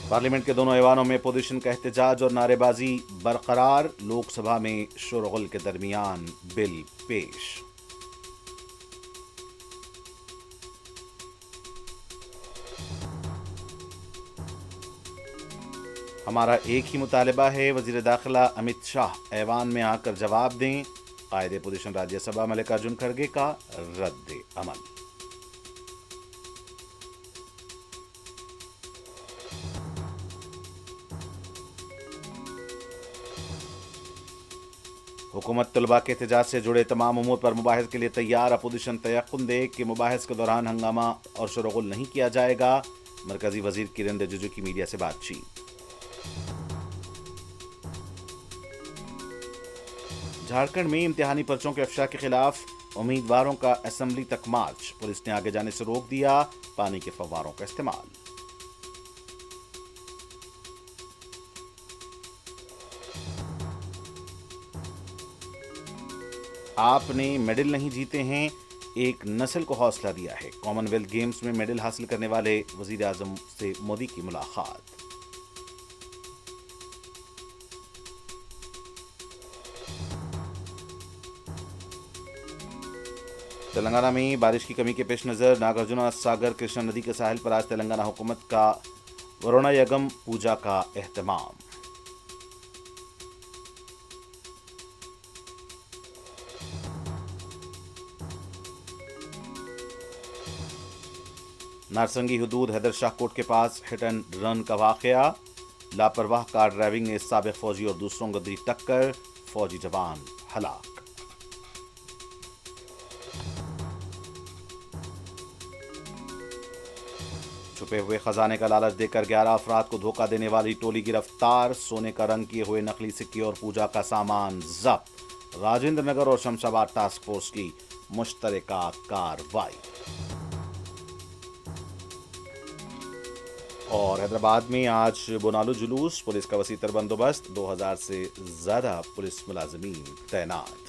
Parliament के दोनों ऐवानों में अपोजिशन का एहतजाज और नारेबाजी बरकरार। लोकसभा में शोरगुल के दरमियान बिल पेश। हमारा एक ही मुतालबा है, वजीर दाखिला अमित शाह ऐवान में आकर जवाब दें। कायदे अपोजिशन राज्यसभा मल्लिकार्जुन खड़गे का रद्द अमल। हुकूमत तलबा के एहतजाज से जुड़े तमाम उमूर पर मुबाहिस के लिए तैयार। अपोजिशन तयक्कुन दे कि मुबाहिस के दौरान हंगामा और शोरगुल नहीं किया जाएगा। मरकजी वजीर किरण रिजिजू की मीडिया से बातचीत। झारखंड में इम्तिहानी पर्चों के अफशा के खिलाफ उम्मीदवारों का असेंबली तक मार्च। पुलिस ने आगे जाने से रोक दिया। पानी के फव्वारों का इस्तेमाल। आपने मेडल नहीं जीते हैं, एक नस्ल को हौसला दिया है। कॉमनवेल्थ गेम्स में मेडल हासिल करने वाले वजीर आजम से मोदी की मुलाकात। तेलंगाना में बारिश की कमी के पेश नजर नागार्जुना सागर कृष्णा नदी के साहिल पर आज तेलंगाना हुकूमत का वरुणायगम पूजा का एहतमाम। नारसंगी हुदूद हैदर शाह कोट के पास हिट एंड रन का वाकया। लापरवाह कार ड्राइविंग ने साबिक फौजी और दूसरों को दी टक्कर। फौजी जवान हलाक। छुपे हुए खजाने का लालच देकर 11 अफराद को धोखा देने वाली टोली गिरफ्तार। सोने का रंग किए हुए नकली सिक्के और पूजा का सामान जब्त। राजेंद्र नगर और शमशाबाद टास्क फोर्स की मुश्तरका कार्रवाई। और हैदराबाद में आज बोनालू जुलूस। पुलिस का वसीतर बंदोबस्त। 2000 से ज्यादा पुलिस मुलाजिमीन तैनात।